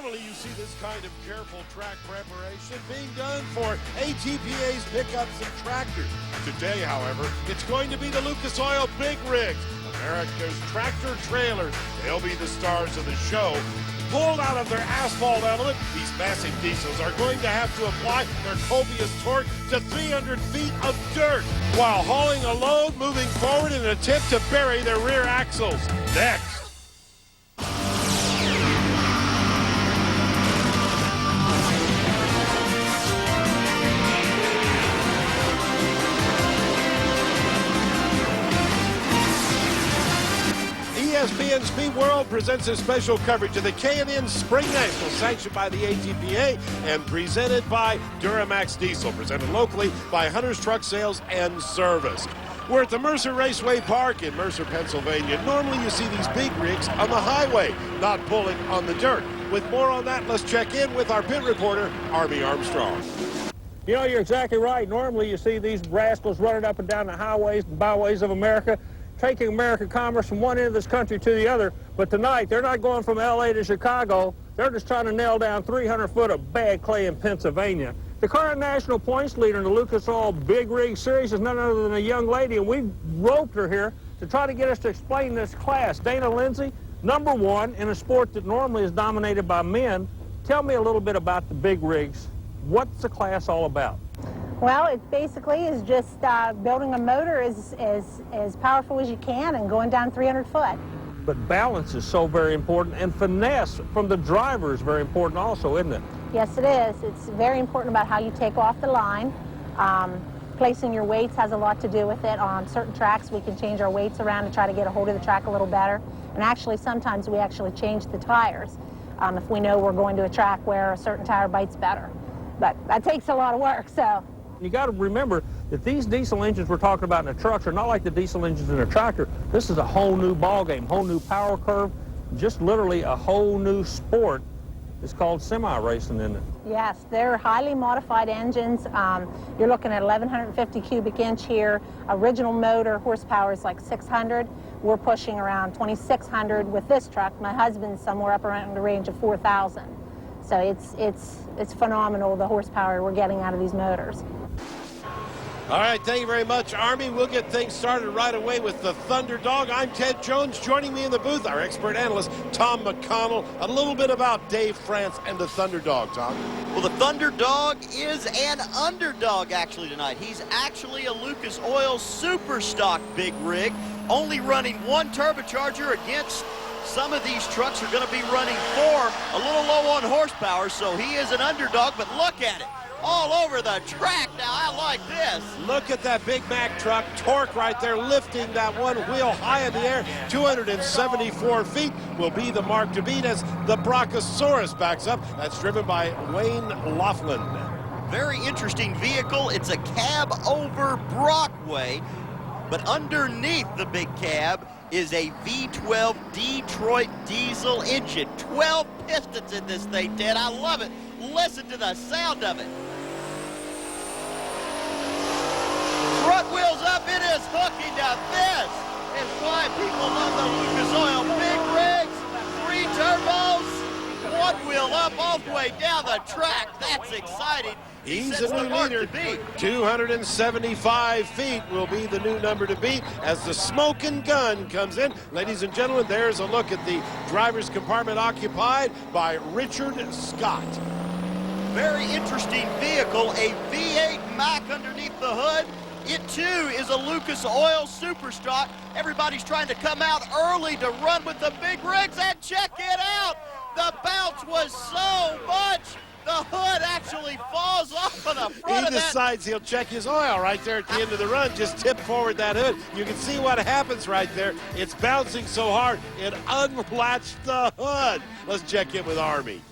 Normally you see this kind of careful track preparation being done for ATPA's pickups and tractors. Today, however, it's going to be the Lucas Oil Big Rigs, America's tractor trailers. They'll be the stars of the show. Pulled out of their asphalt element, these massive diesels are going to have to apply their copious torque to 300 feet of dirt while hauling a load, moving forward in an attempt to bury their rear axles. Next. ESPN Speed World presents a special coverage of the K&N Spring National, sanctioned by the ATPA and presented by Duramax Diesel, presented locally by Hunter's Truck Sales and Service. We're at the Mercer Raceway Park in Mercer, Pennsylvania. Normally you see these big rigs on the highway, not pulling on the dirt. With more on that, let's check in with our pit reporter, Army Armstrong. You know, you're exactly right. Normally you see these rascals running up and down the highways and byways of America, taking American commerce from one end of this country to the other. But tonight, they're not going from L.A. to Chicago. They're just trying to nail down 300 foot of bad clay in Pennsylvania. The current national points leader in the Lucas Oil Big Rig Series is none other than a young lady, and we roped her here to try to get us to explain this class. Dana Lindsay, #1 in a sport that normally is dominated by men. Tell me a little bit about the big rigs. What's the class all about? Well, it basically is just building a motor as powerful as you can and going down 300 foot. But balance is so very important, and finesse from the driver is very important also, isn't it? Yes, it is. It's very important about how you take off the line. Placing your weights has a lot to do with it. On certain tracks, we can change our weights around to try to get a hold of the track a little better. And actually, sometimes we actually change the tires if we know we're going to a track where a certain tire bites better. But that takes a lot of work, so. You got to remember that these diesel engines we're talking about in the trucks are not like the diesel engines in a tractor. This is a whole new ball game, whole new power curve, just literally a whole new sport. It's called semi-racing, isn't it? Yes, they're highly modified engines. You're looking at 1,150 cubic inch here. Original motor horsepower is like 600. We're pushing around 2,600 with this truck. My husband's somewhere up around the range of 4,000. So it's phenomenal, the horsepower we're getting out of these motors. All right, thank you very much, Army. We'll get things started right away with the Thunder Dog. I'm Ted Jones. Joining me in the booth, our expert analyst, Tom McConnell. A little bit about Dave France and the Thunder Dog, Tom. Well, the Thunder Dog is an underdog, actually, tonight. He's actually a Lucas Oil super stock big rig, only running one turbocharger against some of these trucks are going to be running 4, a little low on horsepower, so he is an underdog, but look at it. All over the track now. I like this. Look at that Big Mac truck. Torque right there, lifting that one wheel high in the air. 274 feet will be the mark to beat as the Bronchosaurus backs up. That's driven by Wayne Laughlin. Very interesting vehicle. It's a cab over Brockway, but underneath the big cab is a V12 Detroit diesel engine. 12 pistons in this thing, Ted. I love it. Listen to the sound of it. Front wheels up, it is hooking. Now this is why people love the Lucas Oil big rigs. 3 turbos, 1 wheel up all the way down the track. That's exciting. He's a new leader. 275 feet will be the new number to beat as the smoking gun comes in. Ladies and gentlemen, there's a look at the driver's compartment occupied by Richard Scott. Very interesting vehicle, a V8 Mack underneath the hood. It too is a Lucas Oil super stock. Everybody's trying to come out early to run with the big rigs, and check it out. The bounce was so much, the hood actually falls off on the front of that. He decides he'll check his oil right there at the end of the run. Just tip forward that hood. You can see what happens right there. It's bouncing so hard, it unlatched the hood. Let's check in with Army.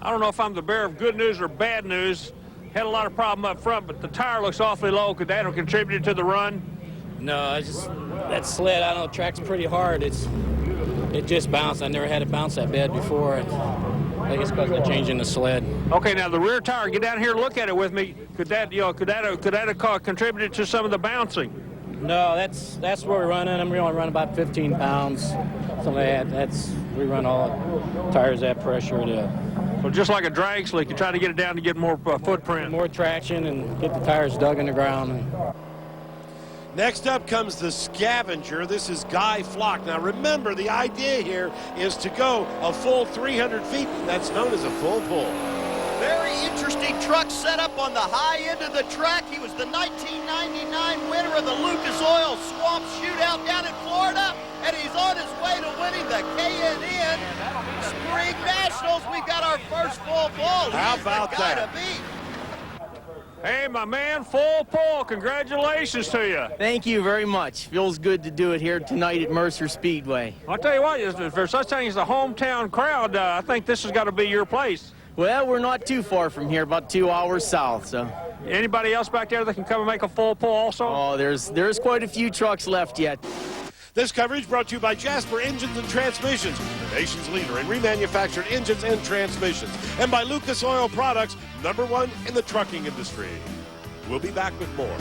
I don't know if I'm the bearer of good news or bad news. Had a lot of problem up front, but the tire looks awfully low. Could that have contributed to the run? No, it's just that sled. I know the track's pretty hard. It just bounced. I never had it bounce that bad before. I think it's because of the change in the sled. Okay, now the rear tire. Get down here and look at it with me. Could that have contributed to some of the bouncing? No, that's where we're running. I'm only running about 15 pounds, something like that. We run all tires at pressure to So just like a drag slick, you try to get it down to get more footprint. more traction and get the tires dug in the ground. Next up comes the Scavenger. This is Guy Flock. Now remember, the idea here is to go a full 300 feet. That's known as a full pull. Very interesting truck set up on the high end of the track. He was the 1999 winner of the Lucas Oil Swamp Shootout down in Florida, and he's on his way to winning the K&N Spring Nationals. We've got our first full ball. How He's about the guy that? to beat. Hey, my man, full pull. Congratulations to you. Thank you very much. Feels good to do it here tonight at Mercer Speedway. I'll tell you what, if there's such thing as the hometown crowd, I think this has got to be your place. Well, we're not too far from here, about 2 hours south, so. Anybody else back there that can come and make a full pull also? Oh, there's quite a few trucks left yet. This coverage brought to you by Jasper Engines and Transmissions, the nation's leader in remanufactured engines and transmissions, and by Lucas Oil Products, #1 in the trucking industry. We'll be back with more.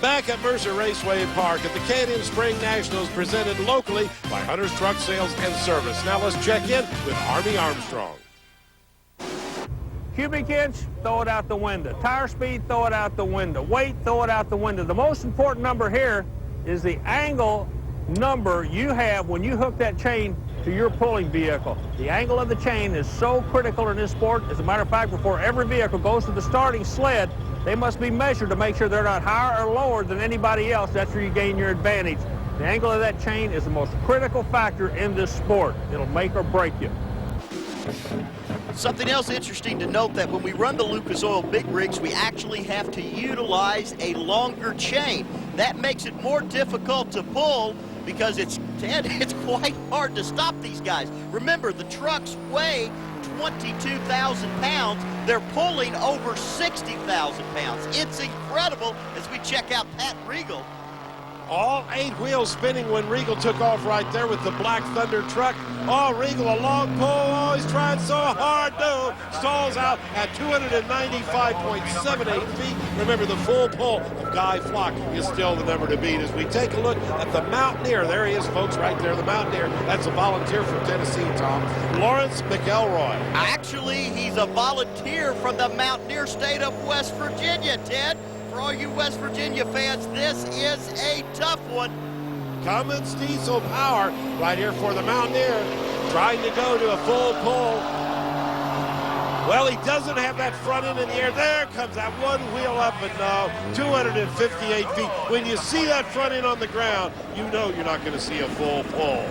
Back at Mercer Raceway Park at the K&N Spring Nationals, presented locally by Hunter's Truck Sales and Service. Now let's check in with Army Armstrong. Cubic inch, throw it out the window. Tire speed, throw it out the window. Weight, throw it out the window. The most important number here is the angle number you have when you hook that chain to your pulling vehicle. The angle of the chain is so critical in this sport. As a matter of fact, before every vehicle goes to the starting sled, they must be measured to make sure they're not higher or lower than anybody else. That's where you gain your advantage. The angle of that chain is the most critical factor in this sport. It'll make or break you. Something else interesting to note, that when we run the Lucas Oil big rigs, we actually have to utilize a longer chain. That makes it more difficult to pull because it's quite hard to stop these guys. Remember, the trucks weigh 22,000 pounds. They're pulling over 60,000 pounds. It's incredible as we check out Pat Regal. All 8 wheels spinning when Regal took off right there with the Black Thunder truck. Oh, Regal, a long pull. Oh, he's trying so hard. No, stalls out at 295.78 feet. Remember, the full pull of Guy Flock is still the number to beat. As we take a look at the Mountaineer, there he is, folks, right there, the Mountaineer. That's a volunteer from Tennessee, Tom. Lawrence McElroy. Actually, he's a volunteer from the Mountaineer state of West Virginia, Ted. For all you West Virginia fans, this is a tough one. Cummins diesel power right here for the Mountaineer, trying to go to a full pull. Well, he doesn't have that front end in the air. There comes that one wheel up, but no, 258 feet. When you see that front end on the ground, you know you're not going to see a full pull.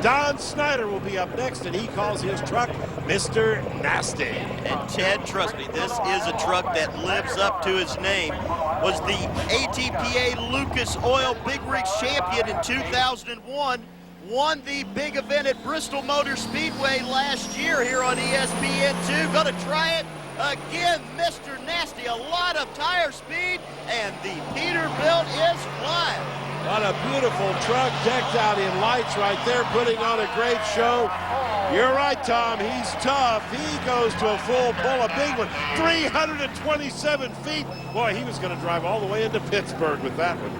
Don Snyder will be up next, and he calls his truck Mr. Nasty. And Ted, trust me, this is a truck that lives up to his name. Was the ATPA Lucas Oil Big Rigs champion in 2001. Won the big event at Bristol Motor Speedway last year here on ESPN2. Gonna try it again, Mr. Nasty. A lot of tire speed, and the Peterbilt is flying. What a beautiful truck, decked out in lights right there, putting on a great show. You're right, Tom, he's tough. He goes to a full pull, a big one, 327 feet. Boy, he was going to drive all the way into Pittsburgh with that one.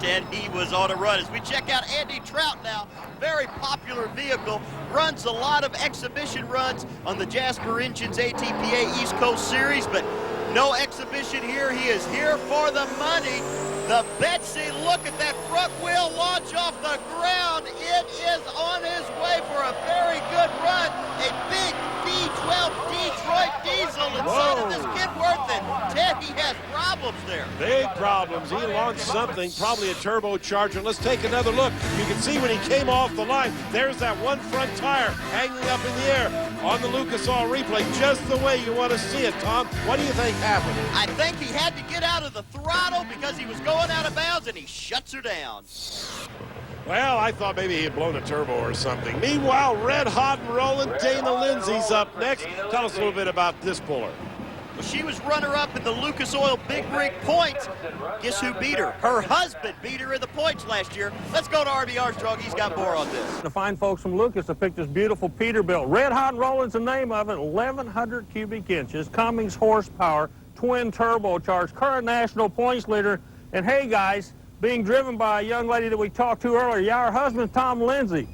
Ted, he was on a run. As we check out Andy Trout now, very popular vehicle, runs a lot of exhibition runs on the Jasper Engines ATPA East Coast Series, but no exhibition here. He is here for the money. The Betsy, look at that front wheel launch off the ground. It is on his way for a very good run. A big D12 Detroit diesel inside of this Kenworth, and Ted, he has problems there. Big problems. He launched something, probably a turbocharger. Let's take another look. You can see when he came off the line, there's that one front tire hanging up in the air on the Lucas Oil replay, just the way you want to see it, Tom. What do you think happened? I think he had to get out of the throttle because he was going out of bounds, and he shuts her down. Well, I thought maybe he had blown a turbo or something. Meanwhile, red hot and rolling, Dana Lindsay's up next. Tell us a little bit about this puller. Well, she was runner-up in the Lucas Oil Big Rig points. Guess who beat her? Her husband beat her in the points last year. Let's go to R.B. Armstrong. He's got more on this. The fine folks from Lucas have picked this beautiful Peterbilt. Red Hot Rolling's the name of it, 1,100 cubic inches, Cummins horsepower, twin turbocharged, current national points leader. And hey, guys, being driven by a young lady that we talked to earlier. Yeah, her husband's Tom Lindsay.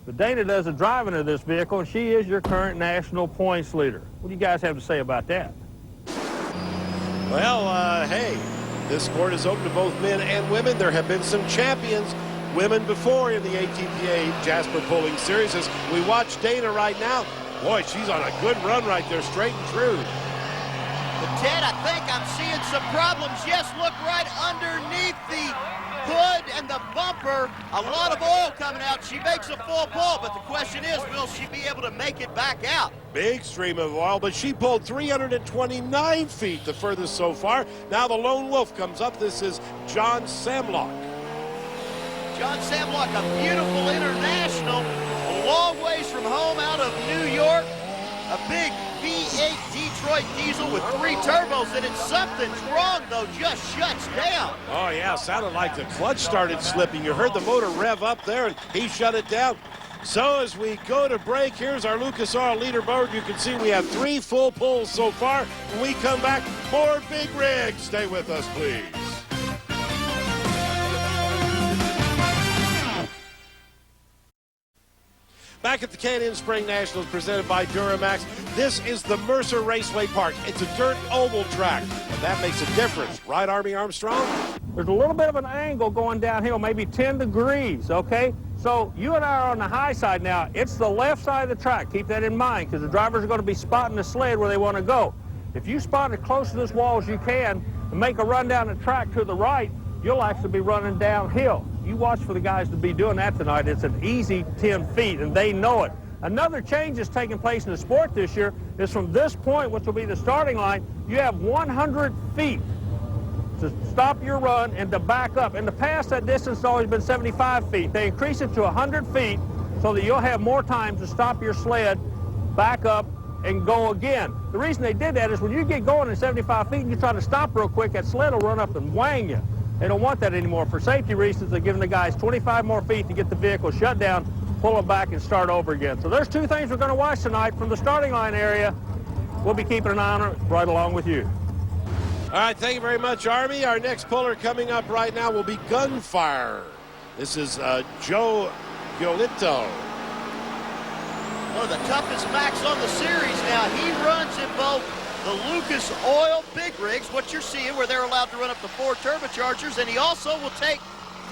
But Dana does the driving of this vehicle, and she is your current national points leader. What do you guys have to say about that? Well, hey, this sport is open to both men and women. There have been some champions, women before in the ATPA Jasper Pulling Series. As we watch Dana right now, boy, she's on a good run right there, straight and true. But Ted, I think I'm seeing some problems. Yes, look right underneath the hood and the bumper. A lot of oil coming out. She makes a full pull, but the question is, will she be able to make it back out? Big stream of oil, but she pulled 329 feet, the furthest so far. Now the lone wolf comes up. This is John Samlock. John Samlock, a beautiful international, a long ways from home out of New York. A big V8 Detroit diesel with 3 turbos in it. Something's wrong, though, just shuts down. Oh, yeah, sounded like the clutch started slipping. You heard the motor rev up there, and he shut it down. So as we go to break, here's our Lucas Oil leaderboard. You can see we have 3 full pulls so far. When we come back, more big rigs. Stay with us, please. Back at the Canyon Spring Nationals presented by Duramax, this is the Mercer Raceway Park. It's a dirt oval track, and that makes a difference. Right, Army Armstrong? There's a little bit of an angle going downhill, maybe 10 degrees, okay? So you and I are on the high side now. It's the left side of the track. Keep that in mind, because the drivers are going to be spotting the sled where they want to go. If you spot it close to this wall as you can and make a run down the track to the right, you'll actually be running downhill. You watch for the guys to be doing that tonight. It's an easy 10 feet, and they know it. Another change that's taking place in the sport this year is from this point, which will be the starting line, you have 100 feet to stop your run and to back up. In the past, that distance has always been 75 feet. They increase it to 100 feet so that you'll have more time to stop your sled, back up, and go again. The reason they did that is when you get going at 75 feet and you try to stop real quick, that sled will run up and wang you. They don't want that anymore. For safety reasons, they're giving the guys 25 more feet to get the vehicle shut down, pull it back, and start over again. So there's 2 things we're going to watch tonight from the starting line area. We'll be keeping an eye on it right along with you. All right, thank you very much, Army. Our next puller coming up right now will be Gunfire. This is Joe Giolito. One of the toughest Max on the series now. He runs in both the Lucas Oil big rigs, what you're seeing where they're allowed to run up to 4 turbochargers, and he also will take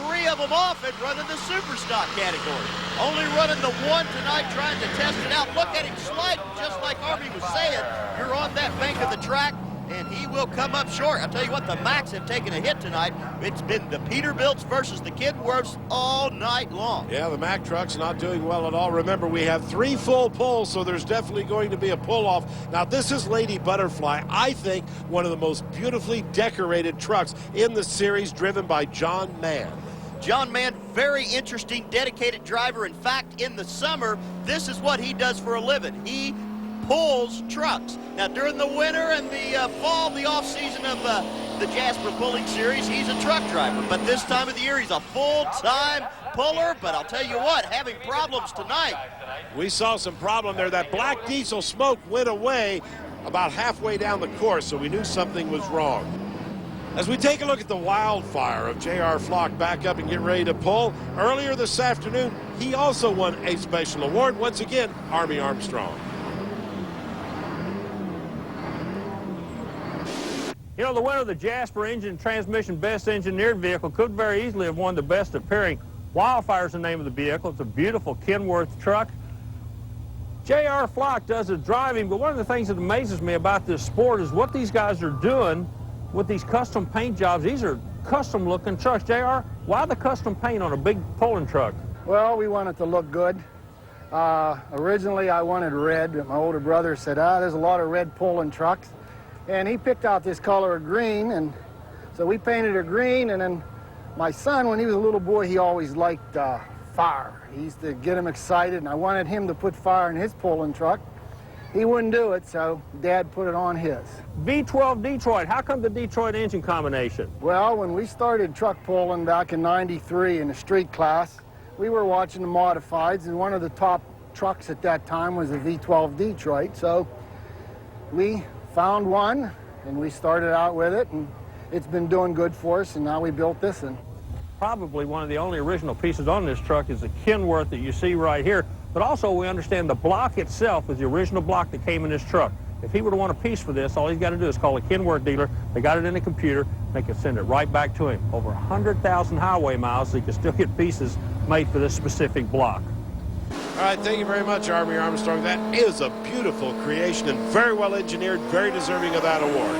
3 of them off and run in the super stock category. Only running the 1 tonight, trying to test it out. Look at him sliding, just like Army was saying. You're on that bank of the track, and he will come up short. I'll tell you what, the Max have taken a hit tonight. It's been the Peterbilts versus the Kenworths all night long. Yeah, the Mack truck's not doing well at all. Remember, we have 3 full pulls, so there's definitely going to be a pull-off. Now, this is Lady Butterfly. I think one of the most beautifully decorated trucks in the series, driven by John Mann. John Mann, very interesting, dedicated driver. In fact, in the summer, this is what he does for a living. He pulls trucks. Now, during the winter and the fall, the off-season of the Jasper Pulling Series, he's a truck driver. But this time of the year, he's a full-time puller. But I'll tell you what, having problems tonight. We saw some problem there. That black diesel smoke went away about halfway down the course, so we knew something was wrong. As we take a look at the wildfire of J.R. Flock back up and get ready to pull, earlier this afternoon, he also won a special award. Once again, Army Armstrong. You know, the winner of the Jasper Engine Transmission Best Engineered Vehicle could very easily have won the Best Appearing. Wildfire is the name of the vehicle. It's a beautiful Kenworth truck. J.R. Flock does the driving, but one of the things that amazes me about this sport is what these guys are doing with these custom paint jobs. These are custom-looking trucks. J.R., why the custom paint on a big pulling truck? Well, we want it to look good. Originally, I wanted red, but my older brother said, there's a lot of red pulling trucks. And he picked out this color of green, and so we painted it green. And then my son, when he was a little boy, he always liked fire. He used to get him excited, and I wanted him to put fire in his pulling truck. He wouldn't do it, so Dad put it on his. V12 Detroit, how come the Detroit engine combination? Well, when we started truck pulling back in '93 in the street class, we were watching the modifieds, and one of the top trucks at that time was a V12 Detroit. So we found one, and we started out with it, and it's been doing good for us, and now we built this one. probably one of the only original pieces on this truck is the Kenworth that you see right here. But also we understand the block itself is the original block that came in this truck. If he were to want a piece for this, all he's got to do is call a Kenworth dealer. They got it in the computer. They can send it right back to him. Over 100,000 highway miles, so he can still get pieces made for this specific block. All right, thank you very much, Army Armstrong. That is a beautiful creation and very well engineered, very deserving of that award.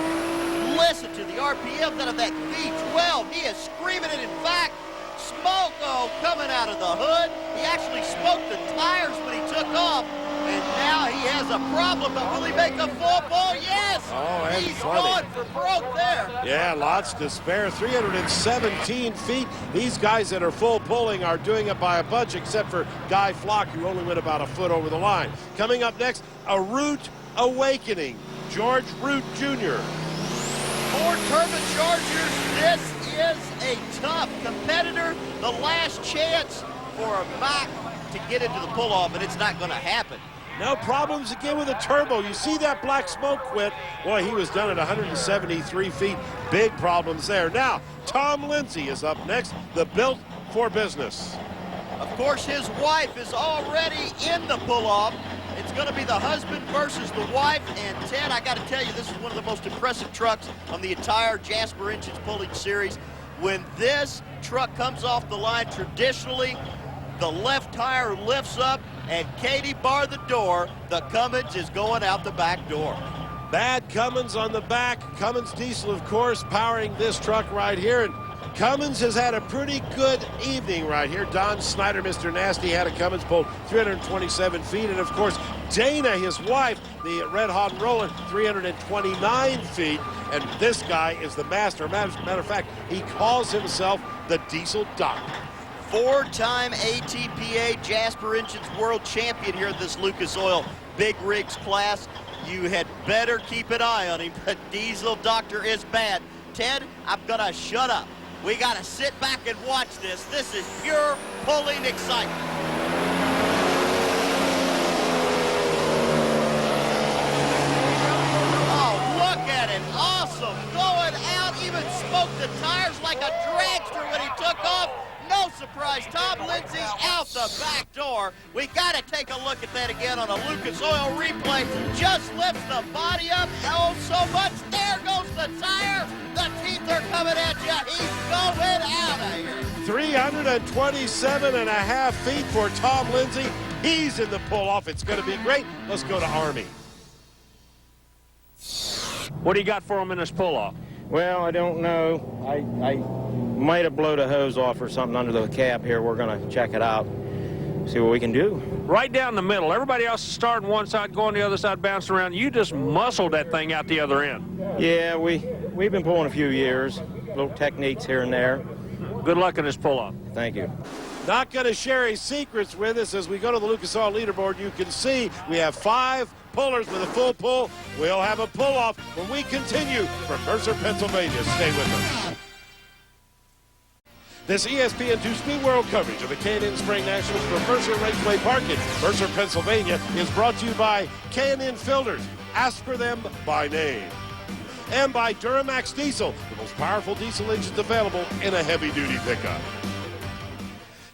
Listen to the RPMs out of that V12. He is screaming it. In fact, smoke coming out of the hood. He actually smoked the tires when he took off. And now he has a problem, but will he make a full pull? Yes! Oh, and he's funny. going for broke there. Yeah, lots to spare. 317 feet. These guys that are full pulling are doing it by a bunch, except for Guy Flock, who only went about a foot over the line. Coming up next, a Root Awakening. George Root Jr. Four turbochargers. This is a tough competitor. The last chance for a Mack to get into the pull-off, and it's not going to happen. No problems again with the turbo. You see that black smoke quit. Boy, he was done at 173 feet. Big problems there. Now, Tom Lindsay is up next, the Built for Business. Of course, his wife is already in the pull-off. It's going to be the husband versus the wife. And Ted, I got to tell you, this is one of the most impressive trucks on the entire Jasper Engines pulling series. When this truck comes off the line, traditionally, the left tire lifts up, and Katie barred the door. The Cummins is going out the back door. Bad Cummins on the back. Cummins diesel, of course, powering this truck right here. And Cummins has had a pretty good evening right here. Don Snyder, Mr. Nasty, had a Cummins pulled 327 feet. And, of course, Dana, his wife, the Red Hot Roller, 329 feet. And this guy is the master. Matter of fact, he calls himself the Diesel Doctor. Four-time ATPA Jasper Engines World Champion here at this Lucas Oil Big Rigs class. You had better keep an eye on him. The Diesel Doctor is bad. Ted, I'm gonna shut up. We gotta sit back and watch this. This is pure pulling excitement. Oh, look at it. Awesome. Going out, even smoked the tires like a dragster when he took off. No surprise, Tom Lindsay out the back door. We got to take a look at that again on a Lucas Oil replay. Just lifts the body up. Oh, so much. There goes the tire. The teeth are coming at you. He's going out of here. 327 and a half feet for Tom Lindsay. He's in the pull-off. It's going to be great. Let's go to Army. What do you got for him in this pull-off? Well, I don't know. I might have blown a hose off or something under the cab here. We're going to check it out, see what we can do. Right down the middle. Everybody else is starting one side, going the other side, bouncing around. You just muscled that thing out the other end. Yeah, we've been pulling a few years. Little techniques here and there. Good luck in this pull-off. Thank you. Not going to share his secrets with us. As we go to the Lucas Oil leaderboard, you can see we have 5 pullers with a full pull. We'll have a pull-off when we continue from Mercer, Pennsylvania. Stay with us. This ESPN2 Speed World coverage of the K&N Spring Nationals from Mercer Raceway Park in Mercer, Pennsylvania is brought to you by K&N Filters. Ask for them by name. And by Duramax Diesel, the most powerful diesel engines available in a heavy-duty pickup.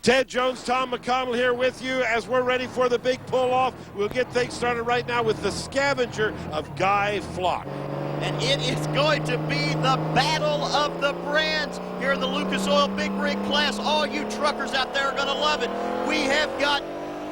Ted Jones, Tom McConnell here with you as we're ready for the big pull-off. We'll get things started right now with the scavenger of Guy Flock. And it is going to be the battle of the brands here in the Lucas Oil Big Rig class. All you truckers out there are going to love it. We have got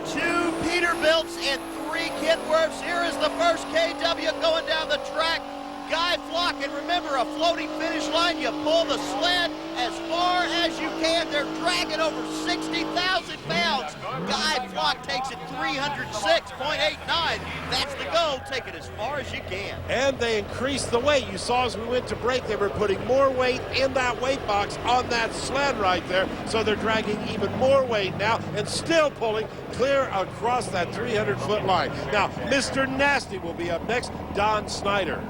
2 Peterbilts and 3 Kenworths. Here is the first KW going down the track. Guy Flock, and remember, a floating finish line, you pull the sled as far as you can. They're dragging over 60,000 pounds. Guy Flock takes it 306.89. That's the goal. Take it as far as you can. And they increased the weight. You saw as we went to break, they were putting more weight in that weight box on that sled right there. So they're dragging even more weight now and still pulling clear across that 300-foot line. Now, Mr. Nasty will be up next, Don Snyder.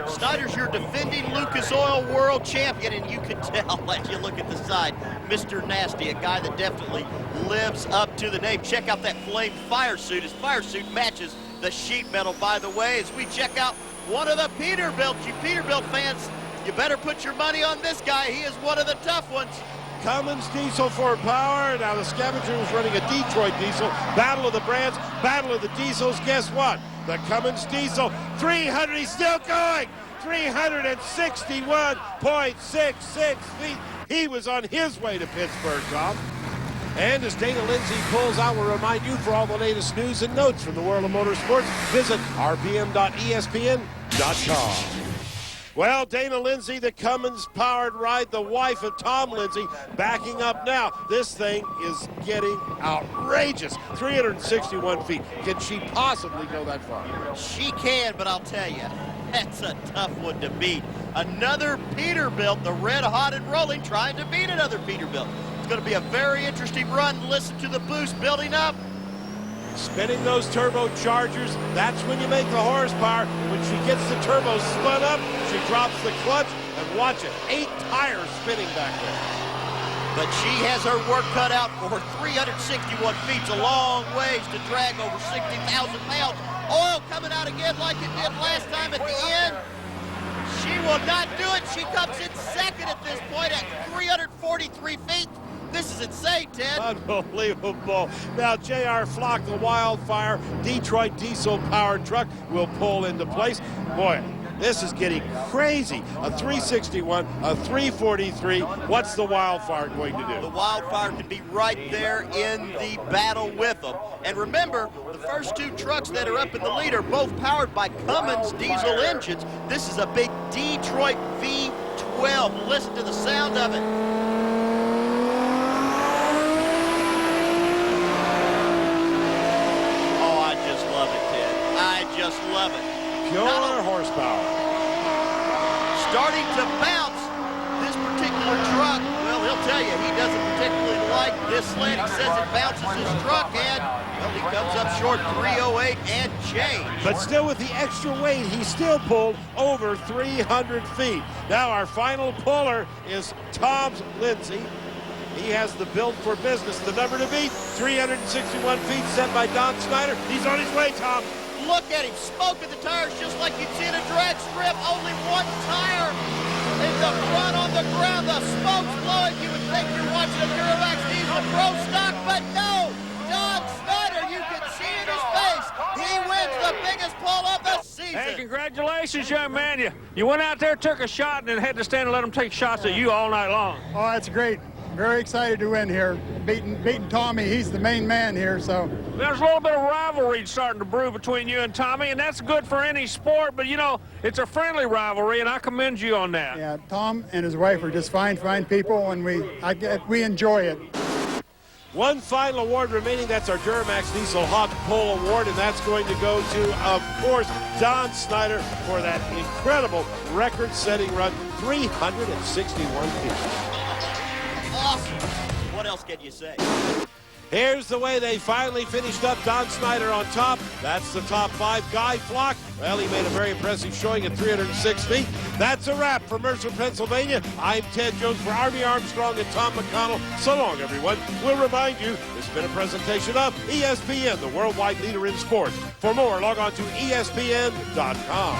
Snyder's your defending Lucas Oil World Champion, and you can tell as you look at the side, Mr. Nasty, a guy that definitely lives up to the name. Check out that flame fire suit. His fire suit matches the sheet metal, by the way, as we check out one of the Peterbilt. You Peterbilt fans, you better put your money on this guy. He is one of the tough ones. Cummins diesel for power. Now the Scavenger was running a Detroit diesel. Battle of the brands, battle of the diesels. Guess what? The Cummins diesel, 300, he's still going. 361.66 feet. He was on his way to Pittsburgh, Tom. And as Dana Lindsay pulls out, we'll remind you, for all the latest news and notes from the world of motorsports, visit rpm.espn.com. Well, Dana Lindsay, the Cummins-powered ride, the wife of Tom Lindsay, backing up now. This thing is getting outrageous. 361 feet. Can she possibly go that far? She can, but I'll tell you, that's a tough one to beat. Another Peterbilt, the red hot and rolling, trying to beat another Peterbilt. It's going to be a very interesting run. Listen to the boost building up. Spinning those turbochargers, that's when you make the horsepower. When she gets the turbo spun up, she drops the clutch, and watch it, 8 tires spinning back there. But she has her work cut out for her. 361 feet, a long ways to drag over 60,000 pounds. Oil coming out again like it did last time at the end. She will not do it. She comes in second at this point at 343 feet. This is insane, Ted. Unbelievable. Now, J.R. Flock, the Wildfire Detroit diesel-powered truck, will pull into place. Boy, this is getting crazy. A 361, a 343. What's the Wildfire going to do? The Wildfire can be right there in the battle with them. And remember, the first 2 trucks that are up in the lead are both powered by Cummins diesel engines. This is a big Detroit V12. Listen to the sound of it. I just love it. Pure horsepower. Starting to bounce. This particular truck, well, he'll tell you, he doesn't particularly like this sled. He says it bounces his truck, and, well, he comes up short 308 and change. But still, with the extra weight, he still pulled over 300 feet. Now our final puller is Tom Lindsay. He has the build for business, the number to beat, 361 feet set by Don Snyder. He's on his way, Tom. Look at him, smoking the tires just like you'd see in a drag strip. Only one tire in the front on the ground. The smoke's blowing. You would think you're watching a Duramax diesel pro stock, but no. Don Snyder, you can see in his face, he wins the biggest pull of the season. Hey, congratulations, young man. You went out there, took a shot, and then had to stand and let them take shots at you all night long. Oh, that's great. Very excited to win here. Beating Tommy, he's the main man here, so. There's a little bit of rivalry starting to brew between you and Tommy, and that's good for any sport, but, you know, it's a friendly rivalry, and I commend you on that. Yeah, Tom and his wife are just fine people, and we enjoy it. One final award remaining. That's our Duramax Diesel Hawk Pole Award, and that's going to go to, of course, Don Snyder for that incredible record-setting run, 361 feet. Awesome. What else can you say? Here's the way they finally finished up. Don Snyder on top. That's the top 5. Guy Flock, well, he made a very impressive showing at 306 feet. That's a wrap for Mercer, Pennsylvania. I'm Ted Jones for Army Armstrong and Tom McConnell. So long, everyone. We'll remind you, this has been a presentation of ESPN, the worldwide leader in sports. For more, log on to ESPN.com.